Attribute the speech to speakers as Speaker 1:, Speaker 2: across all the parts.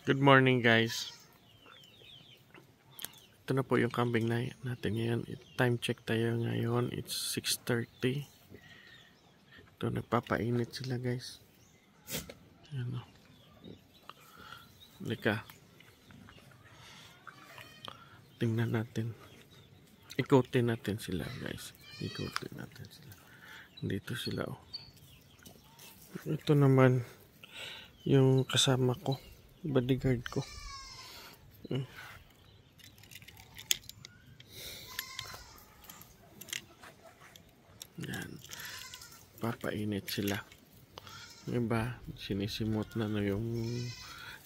Speaker 1: Good morning guys. Ito na po yung kambing natin ngayon. Time check tayo ngayon. It's 6:30. Ito nagpapainit sila guys. Ayan o. Lika. Tingnan natin. Ikutin natin sila guys. Ikutin natin sila. Dito sila o. Ito naman yung kasama ko. Bodyguard ko. Yan. Papainit sila. Iba, sinisimot na yung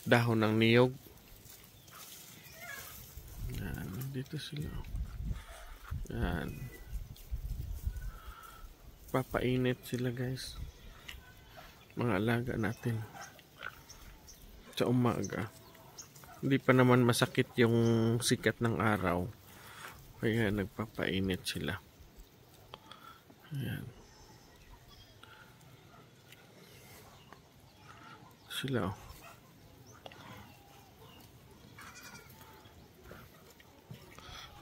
Speaker 1: dahon ng niyog. Yan. Dito sila. Yan. Papainit sila guys. Mga alaga natin. Sa umaga. Hindi pa naman masakit yung sikat ng araw. Kaya nagpapainit sila. Ayan. Sila oh.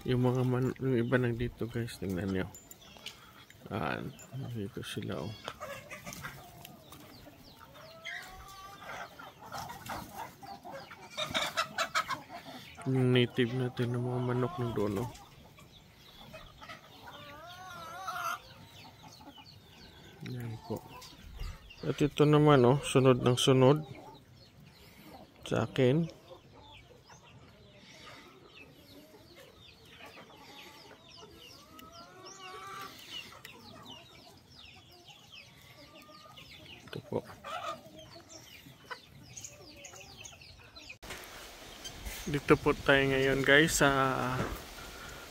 Speaker 1: Yung mga yung iba nandito guys, tingnan nyo. Dito sila oh. Yung native natin ng mga manok ng doon oh. Yan po. At ito naman oh, sunod ng sunod sa akin. Ito po. Dito po tayo ngayon guys sa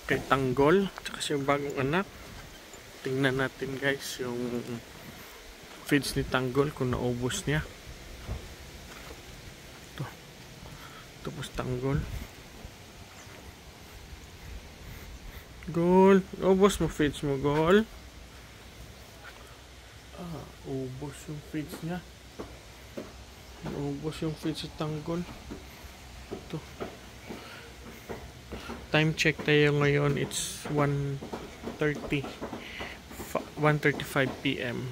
Speaker 1: kay Tanggol, tsaka yung bagong anak. Tingnan natin guys yung feeds ni Tanggol kung naubos niya. Ito po Tanggol. Gol, ubos mo feeds mo Gol. Ubos yung feeds niya. Ubos yung feeds si Tanggol. Ito. Time check tayo ngayon, it's 1:35 PM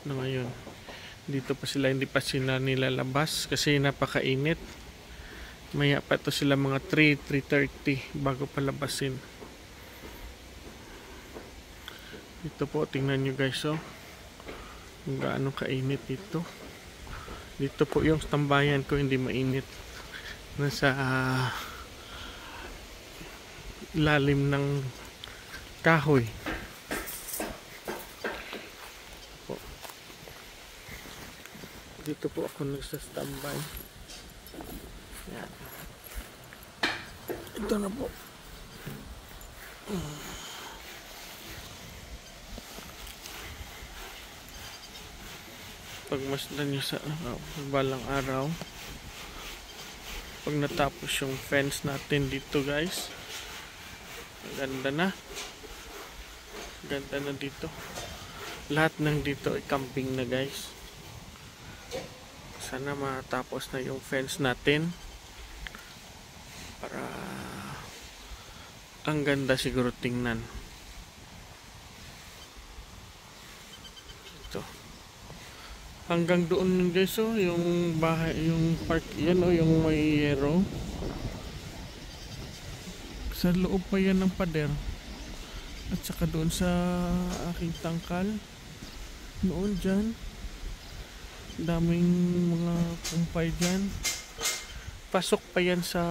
Speaker 1: na ngayon. Dito pa sila, hindi pa sila nilalabas kasi napakainit. Maya pa ito sila mga 3:30 bago palabasin. Dito po, tingnan nyo guys oh, kung gaano kainit dito. Dito po yung tambayan ko, hindi mainit. Nasa lalim ng kahoy. Dito po ako nagsa-standby. Yan. Ito na po. Pagmasdan nyo sa balang araw, pag natapos yung fence natin dito guys, ganda na. Ganda na dito. Lahat ng dito ay camping na guys. Sana matapos na yung fence natin para ang ganda siguro tingnan. Ito. Hanggang doon guys oh, yung bahay, yung park yan oh, yung may yero. Sa loob pa yan ng pader. At saka doon sa aking tangkal. Noon dyan. Daming mga kumpay dyan. Pasok pa yan sa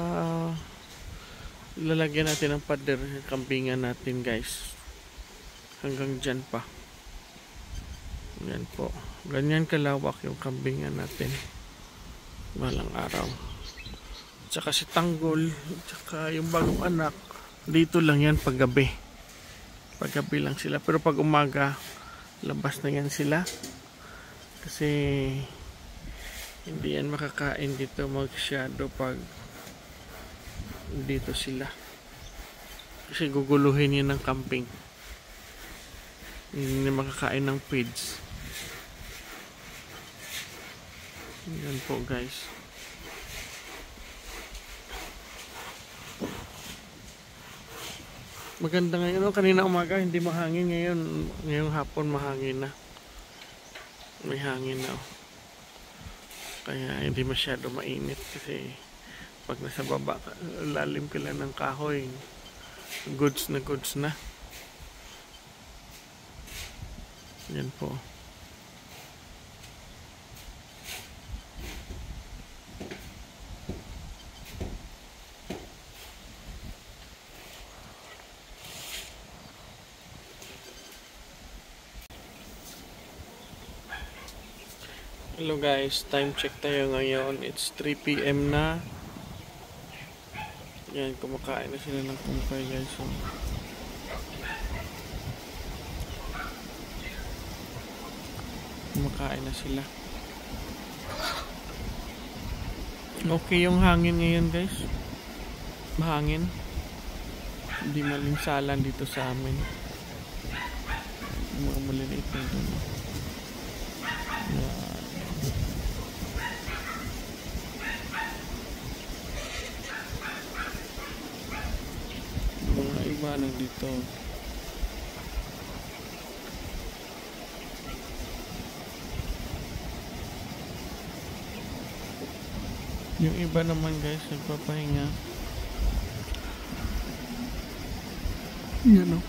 Speaker 1: lalagyan natin ng pader. Kambingan natin guys. Hanggang dyan pa. Yan po. Ganyan kalawak yung kambingan natin. Malang araw. Tsaka si Tanggol, tsaka yung bagong anak, dito lang yan paggabi. Paggabi lang sila. Pero pag umaga, labas na yan sila. Kasi hindi yan makakain dito mag-shadow pag dito sila. Kasi guguluhin yan ng camping. Hindi makakain ng feeds. Yan po guys. Maganda ngayon. No? Kanina umaga hindi mahangin. Ngayong hapon mahangin na. May hangin na. Kaya hindi masyado mainit kasi pag nasa baba, lalim ka lang ng kahoy. Goods na. Yan po. Hello guys, time check tayo ngayon. It's 3 PM na. Yan, kumakain na sila ng kumpay guys. So, kumakain na sila. Okay yung hangin ngayon guys. Mahangin. Hindi malinsalan dito sa amin. Mga maliliit na doon. Yan. Mga iba nandito. Yung iba naman guys nagpapahinga. Yan o.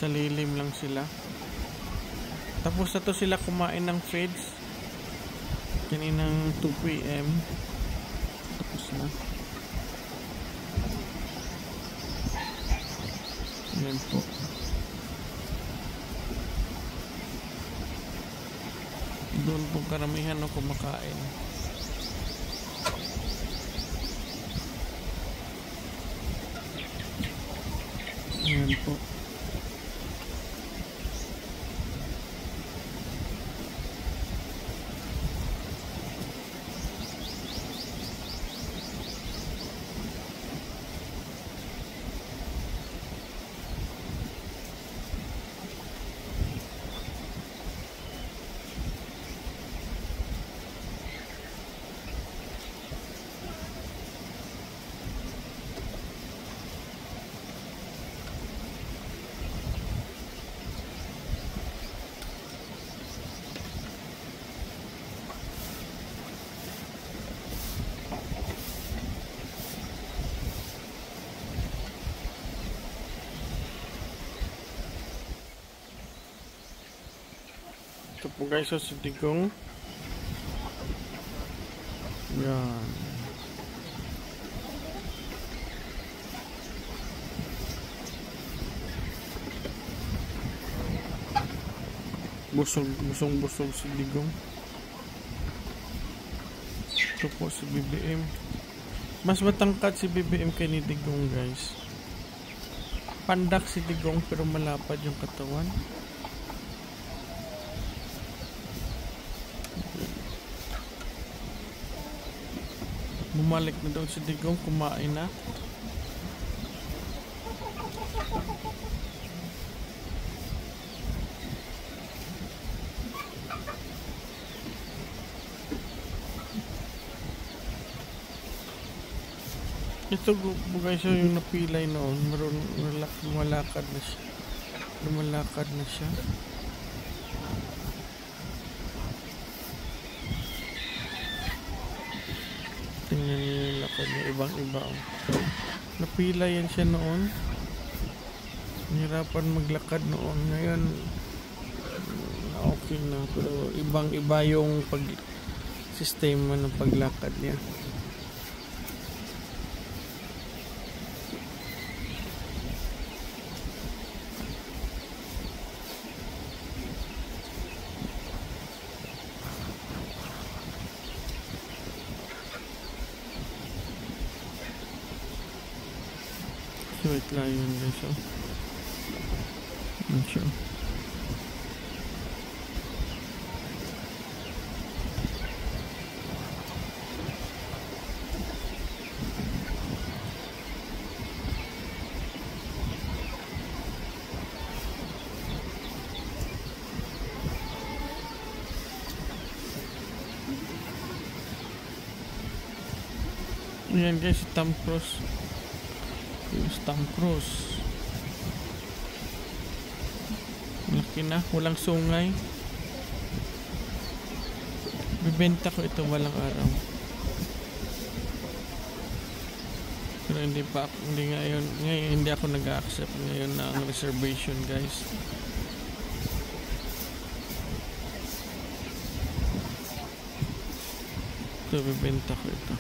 Speaker 1: Sa lilim lang sila. Tapos na to sila kumain ng feeds. Kaninang 2 PM. Tapos na. Yan po. Doon po karamihan na kumakain. Yan po. Ito po guys sa digong. Yan. Busog si digong. Ito po si BBM. Mas matangkad si BBM kay ni digong guys. Pandak si digong pero malapad yung katawan. Bumalik na daw si digong, kumain na. Ito guys yung napilay noon, lumalakad na siya. Tingnan niyo yung lakad niya, ibang-iba. Napila yan siya noon. Nahirapan maglakad noon. Ngayon, okay na. Pero ibang-iba yung sistema ng paglakad niya. Wait lang yun guys. Sure. Ayan guys, si Tom Cruise. Mustang Cruz. Laki na, walang sungay. Bibenta ko ito walang araw. Pero hindi ngayon hindi ako nag-accept ngayon na ang reservation, guys. Ito, bibenta ko ito.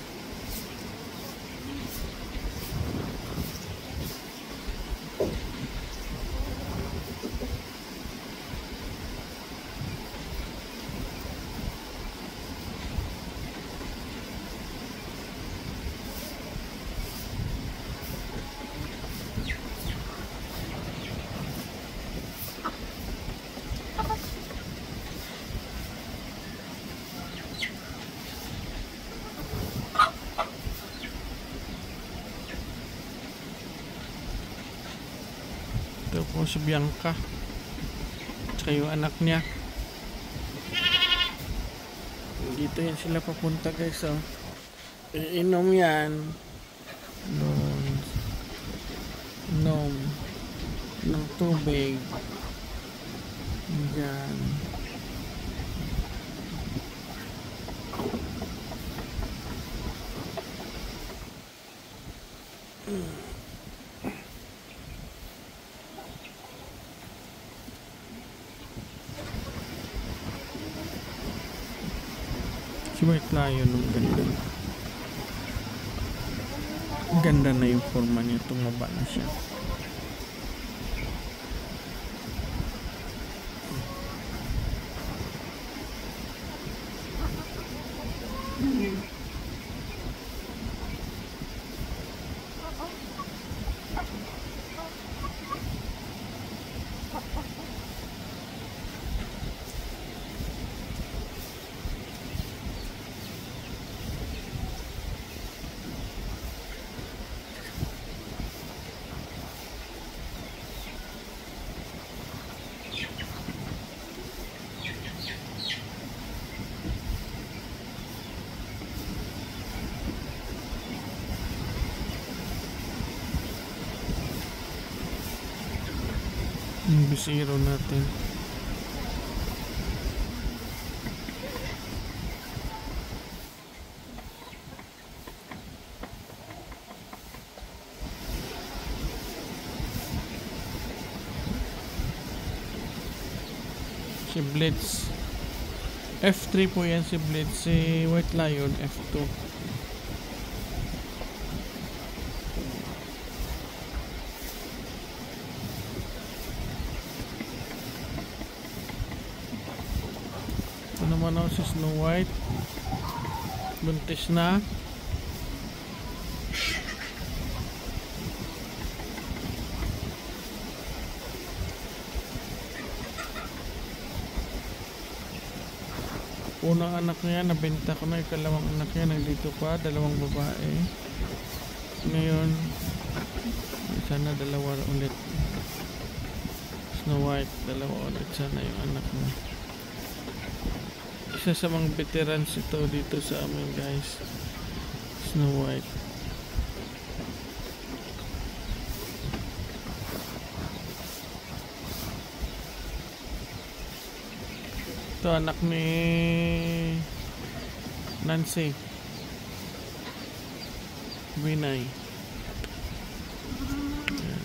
Speaker 1: Ito po si Bianca. Tsaka yung anak niya. Dito yan sila papunta, guys. Oh. Iinom yan. Inom ng tubig. Yan. Si White Lion, ang ganda. Ganda na yung forma niya, tumaba na siya. Yung bisiro natin. Si Blitz F3 po yan, si Blitz. Si White Lion F2. Ito naman ako si Snow White. Buntis na. Unang anak niya, nabenta ko na. Ikalawang anak niya, nandito pa. Dalawang babae. Ngayon, sana dalawa ulit. Snow White, dalawa ulit. Sana yung anak niya. Isa sa mga veterans ito dito sa amin, guys. Snow White. Ito anak ni Nancy Winay. Ayan.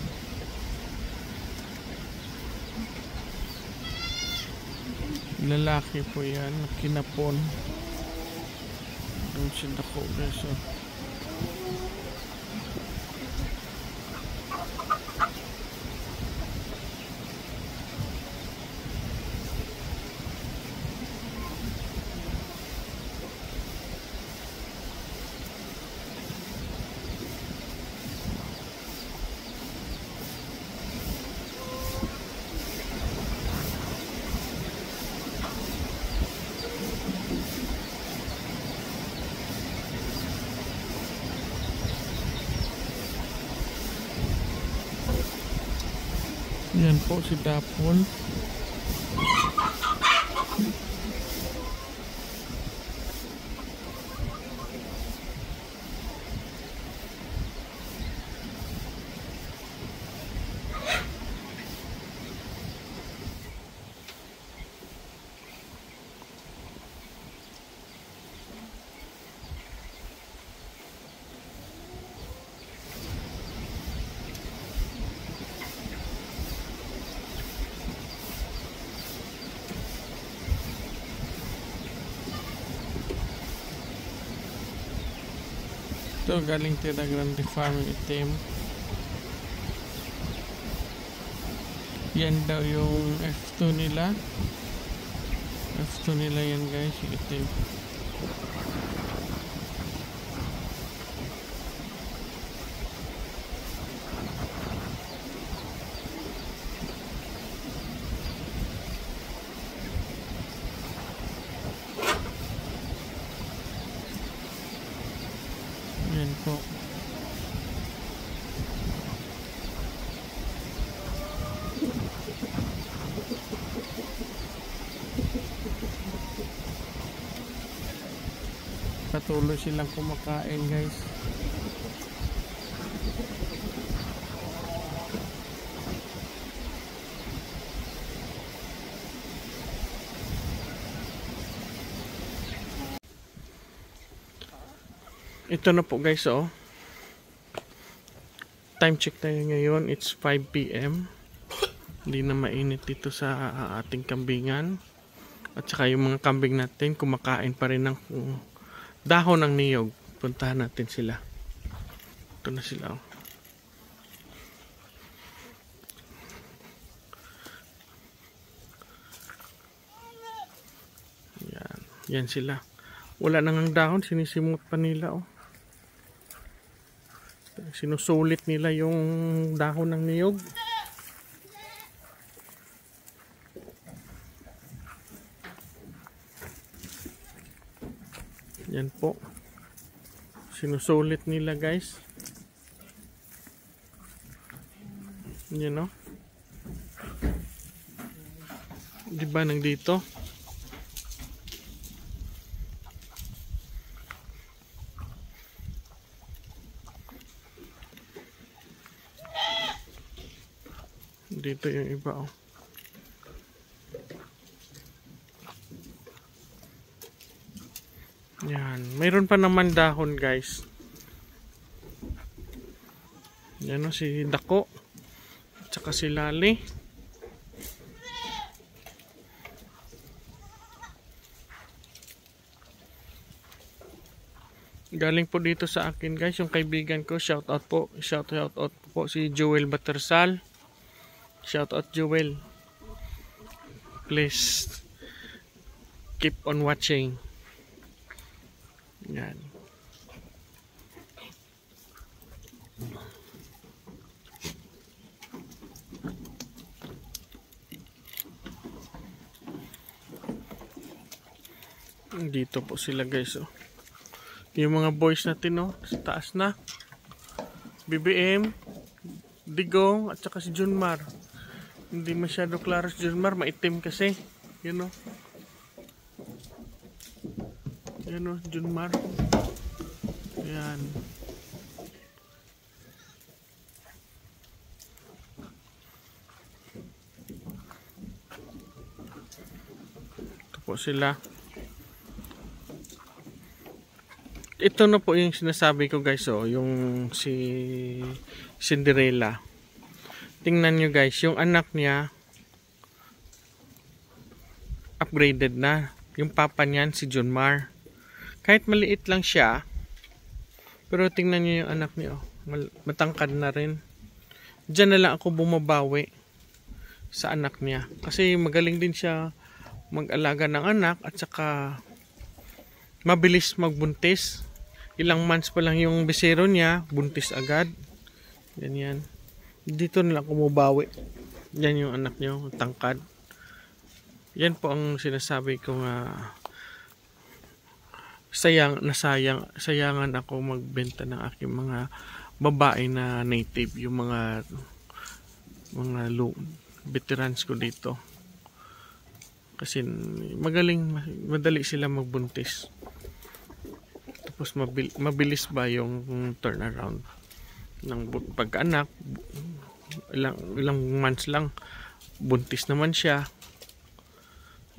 Speaker 1: Lalaki po yan, kinapon. Doon siya dako, guys. Yan po si Dapol. Ito galing Tierra Grande Farm itim. Yan daw yung F2 nila. F2 nila yan guys, itim. Yan po. Patuloy silang kumakain guys. Ito na po guys, oh. Time check tayo ngayon. It's 5 PM. Hindi na mainit dito sa ating kambingan. At saka yung mga kambing natin kumakain pa rin ng dahon ng niyog. Puntahan natin sila. Ito na sila, oh. Yan. Yan sila. Wala nang dahon. Sinisimot pa nila, oh. Sinusulit nila yung dahon ng niyog. Yan po. Sinusulit nila guys. Yan, no? Diba nandito? Dito yung iba, oh. Yan. Mayroon pa naman dahon, guys. Yan, oh, si Dako. Tsaka si Lali. Galing po dito sa akin, guys, yung kaibigan ko. Shout out po. Shout out po si Joel Batersal. Shout out Joel. Please keep on watching. Yan. Dito po sila guys, oh. Yung mga boys natin, oh, sa taas na. BBM, Digong, at saka si Junmar. Hindi masyado klaro si Junmar, maitim kasi. Yan, oh. Yan, oh, Junmar. Yan. Ito po sila. Ito na po yung sinasabi ko guys, oh, yung si Cinderella. Tingnan nyo guys, yung anak niya upgraded na. Yung papa niyan si Junmar. Kahit maliit lang siya, pero tingnan nyo yung anak niya, oh, matangkad na rin. Diyan na lang ako bumabawi sa anak niya. Kasi magaling din siya mag-alaga ng anak at saka mabilis magbuntis. Ilang months pa lang yung bisero niya, buntis agad. Ganyan. Dito na lang kumubawi. Yan yung anak nyo, tangkad. Yan po ang sinasabi ko nga sayangan ako magbenta ng aking mga babae na native, yung mga veterans ko dito. Kasi madali sila magbuntis. Tapos mabilis ba yung turnaround ng pagkaanak. Ilang months lang buntis naman siya.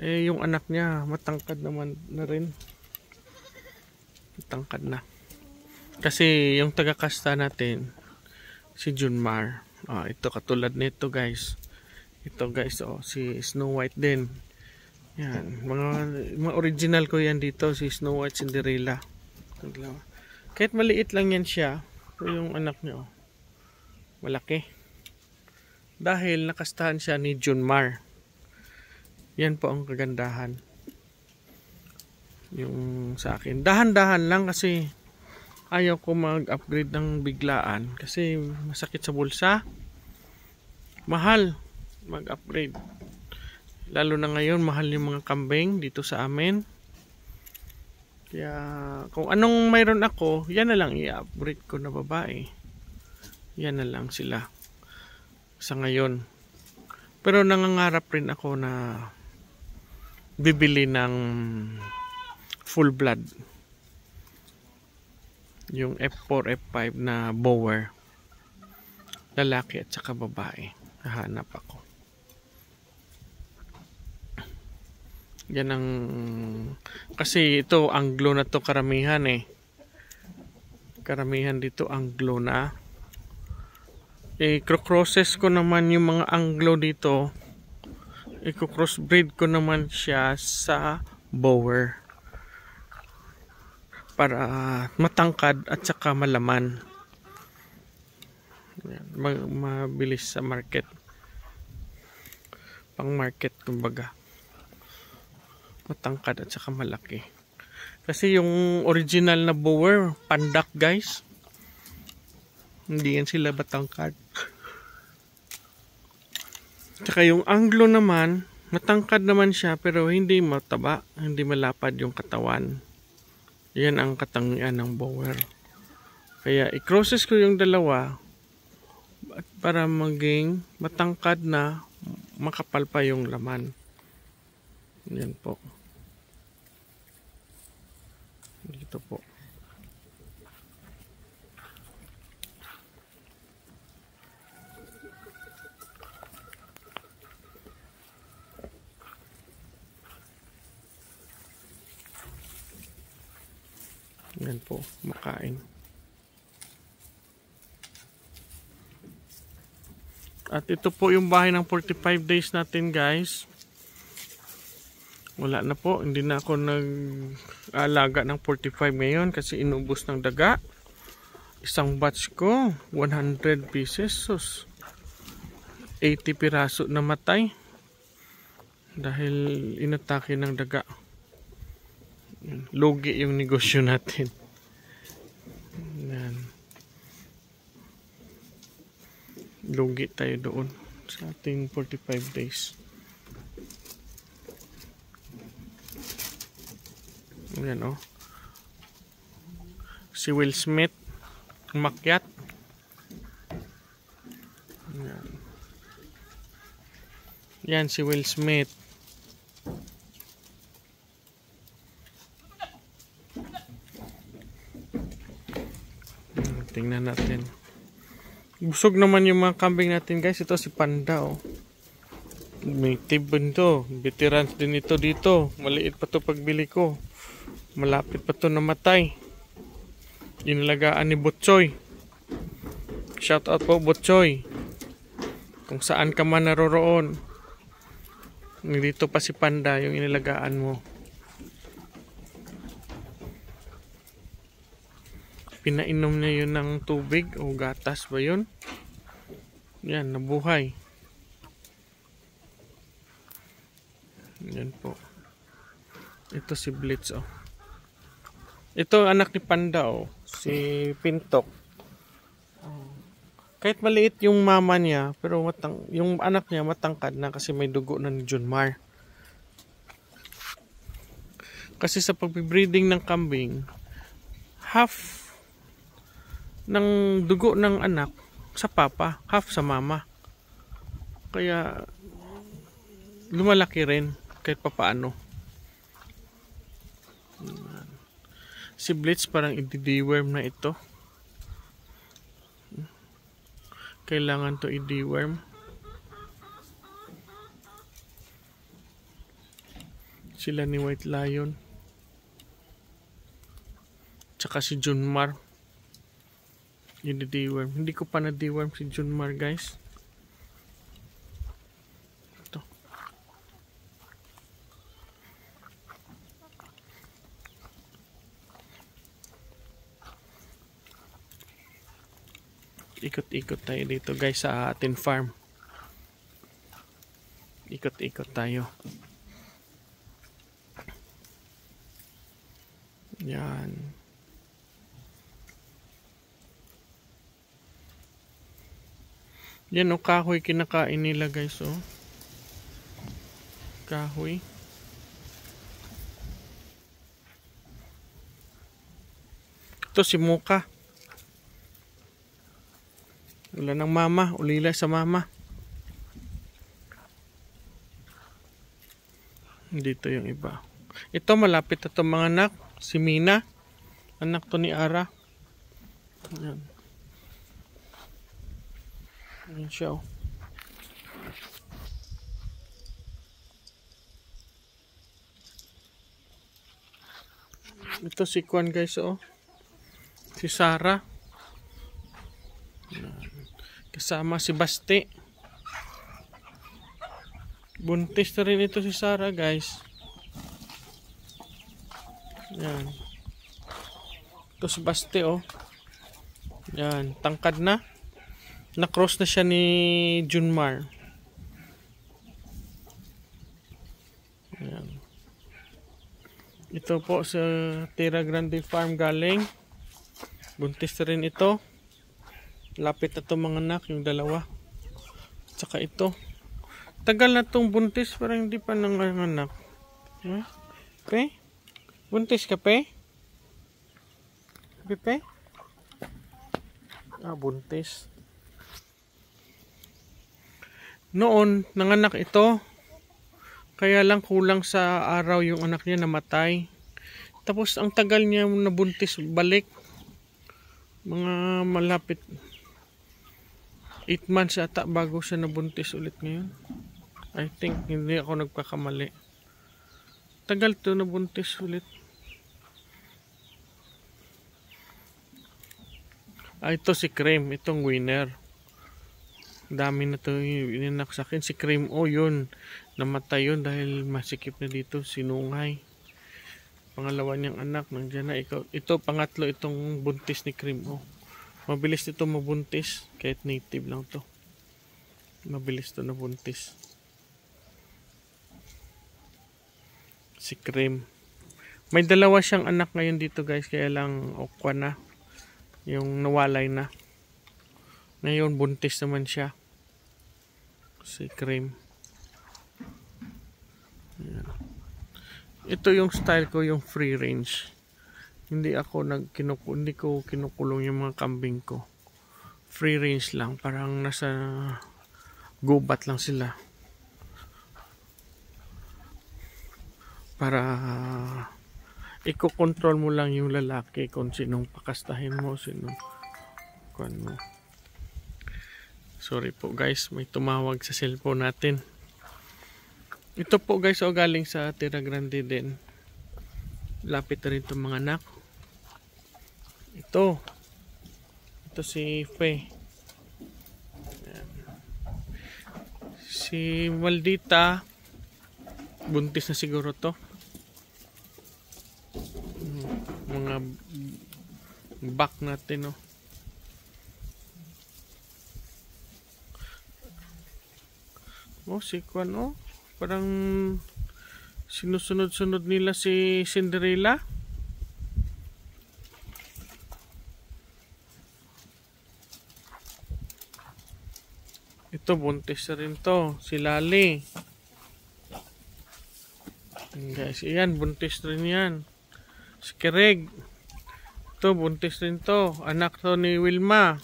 Speaker 1: Yung anak niya matangkad naman na rin. Matangkad na. Kasi yung taga-kasta natin si Junmar. Ito katulad nito guys. Ito guys, oh, si Snow White din. Yan, mga original ko yan dito, si Snow White, Cinderella. Kahit maliit lang yan siya, pero yung anak niya, malaki. Dahil nakastahan siya ni Junmar. Yan po ang kagandahan. Yung sa akin. Dahan-dahan lang kasi ayaw ko mag-upgrade ng biglaan. Kasi masakit sa bulsa. Mahal mag-upgrade. Lalo na ngayon, mahal yung mga kambing dito sa amin. Kaya kung anong mayroon ako, yan na lang i-upgrade ko na babae. Yan na lang sila sa ngayon. Pero nangangarap rin ako na bibili ng full blood. Yung F4, F5 na bower. Lalaki at saka babae. Nahanap ako. Yan ang kasi ito Anglo na to karamihan eh. Karamihan dito Anglo na. I-crosses ko naman yung mga Anglo dito. I-crossbreed ko naman siya sa bower. Para matangkad at saka malaman. Mabilis sa market. Pang market kumbaga. Matangkad at saka malaki. Kasi yung original na bower, pandak guys. Hindi yan sila matangkad. Tsaka yung Anglo naman, matangkad naman siya pero hindi mataba, hindi malapad yung katawan. Yan ang katangian ng bower. Kaya i-crosses ko yung dalawa para maging matangkad na makapal pa yung laman. Yan po. Dito po. Yan po, makain. At ito po yung bahay ng 45 days natin guys. Wala na po, hindi na ako nag-alaga ng 45 ngayon kasi inubos ng daga. Isang batch ko, 100 pieces. Sus, 80 piraso na matay. Dahil inatake ng daga. Lugi yung negosyo natin. Yan. Lugi tayo doon sa ating 45 days. Yan o. Si Will Smith umakyat. Yan. Yan si Will Smith. Tingnan natin. Busog naman yung mga kambing natin guys. Ito si Panda oh. May tibon to. Veterans din ito dito. Maliit pa to pagbili ko. Malapit pa to namatay. Inalagaan ni Butchoy. Shout out po Butchoy. Kung saan ka man naroroon. Dito pa si Panda yung inalagaan mo. Pinainom niya yun ng tubig o gatas ba yun? Yan, nabuhay. Yan po. Ito si Blitz oh. Ito anak ni Panda oh. Si Pintok. Kahit maliit yung mama niya, pero yung anak niya matangkad na kasi may dugo na ni Junmar. Kasi sa pagbibreeding ng kambing, half ng dugo ng anak sa papa, half sa mama. Kaya lumalaki rin kahit papaano. Si Blitz parang i-deworm na ito. Kailangan to i-deworm. Sila ni White Lion. Tsaka si Junmar. I-deworm. Hindi ko pa na-deworm si Junmar guys. Ito. Ikot-ikot tayo dito guys sa atin farm. Ikot-ikot tayo. Yan. Yan o, kahoy kinakain nila guys o. Kahoy. Ito si Muka. Wala ng mama. Ulila sa mama. Dito yung iba. Ito malapit na ito mga anak. Si Mina. Anak to ni Ara. Yan. Yan siya oh. Ito si Kwan guys oh. Si Sarah. Kasama si Basti. Buntis na rin ito si Sarah guys. Yan. Ito si Basti oh. Yan. Tangkad na. Na-cross na siya ni Junmar. Yan. Ito po sa Tierra Grande Farm galing. Buntis na rin ito. Lapit na itong mga anak, yung dalawa. Tsaka ito. Tagal na itong buntis, parang hindi pa nanganak. Pe? Buntis ka, Pe? Pe? Buntis. Noon, nanganak ito. Kaya lang kulang sa araw yung anak niya namatay. Tapos ang tagal niya nabuntis balik. Mga malapit 8 months ata bago siya nabuntis ulit ngayon. I think hindi ako nagpakamali. Tagal to nabuntis ulit. Ito si Cream, itong winner. Dami na to inanak sa akin. Si Cream, yun. Namatay yun dahil masikip na dito. Sinungay. Pangalawa niyang anak. Nandiyan na. Ito, pangatlo itong buntis ni Cream. Mabilis ito mabuntis. Kahit native lang to. Mabilis to nabuntis. Si Cream. May dalawa siyang anak ngayon dito guys. Kaya lang okwa na. Yung nawalay na. Ngayon buntis naman siya. Si Cream. Ayan. Ito yung style ko, yung free range. Hindi ko kinukulong yung mga kambing ko. Free range lang, parang nasa gubat lang sila. Para iko-control mo lang yung lalaki kung sinong pakastahin mo, sinong kuan mo. Sorry po guys, may tumawag sa cellphone natin. Ito po guys, galing sa Tierra Grande din. Lapit na rin itong mga anak. Ito si Fe. Ayan. Si Maldita, buntis na siguro to. Mga back natin si Kwan parang sinusunod-sunod nila si Cinderella. Ito buntis na rin to, si Lali. Guys, iyan buntis rin yan. Si Kereg. Ito buntis rin to, anak to ni Wilma.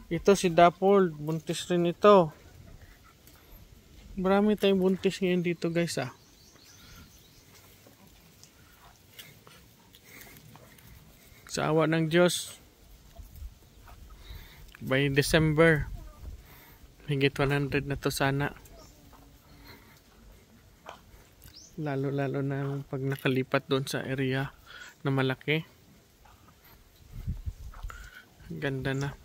Speaker 1: Ito si Dapold, buntis rin ito. Marami tayong buntis ngayon dito guys Sa awa ng Diyos, by December higit 100 na to sana. Lalo na pag nakalipat doon sa area na malaki. Ganda na.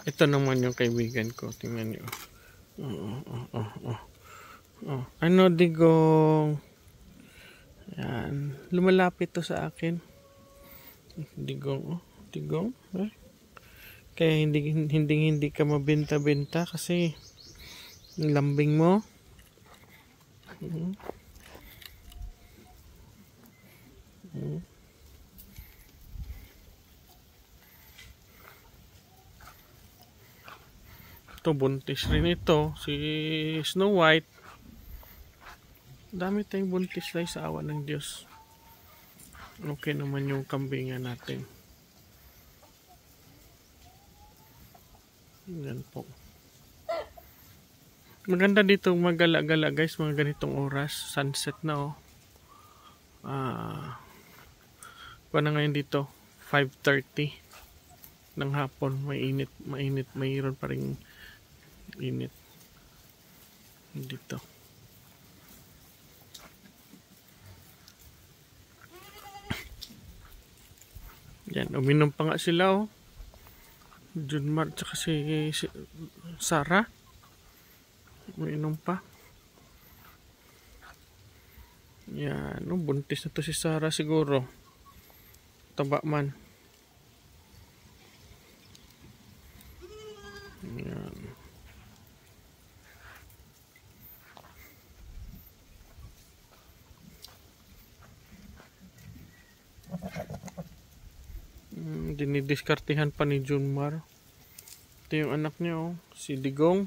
Speaker 1: Ito naman yung kaibigan ko. Tingnan nyo. Ano digong? Yan. Lumalapit to sa akin. Digong. Digong. Kaya hindi ka mabenta-benta kasi yung lambing mo. Mm. Mm. Ito, buntis rin ito. Si Snow White. Dami tayong buntis lang sa awa ng Diyos. Okay naman yung kambingan natin. Yan po. Maganda dito magala-gala guys, mga ganitong oras. Sunset na oh. Paano ngayon dito? 5:30 ng hapon. Mainit. Mayroon pa rin init dito. Yan, uminom pa nga sila oh. Junmar tsaka si Sarah. Uminom pa. Yan, no, buntis na to si Sarah siguro. Taba man. Yan. Dinidiskartihan pa ni Junmar. Ito yung anak niya oh, si Digong.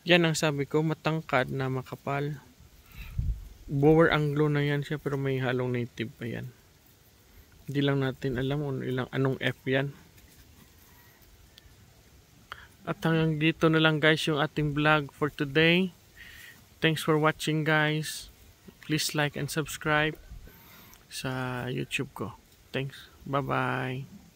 Speaker 1: Yan ang sabi ko, matangkad na makapal. Boer Anglo na yan siya pero may halong native pa yan. Hindi lang natin alam anong F yan. At hanggang dito na lang guys yung ating vlog for today. Thanks for watching guys. Please like and subscribe sa YouTube ko. Thanks. Bye bye.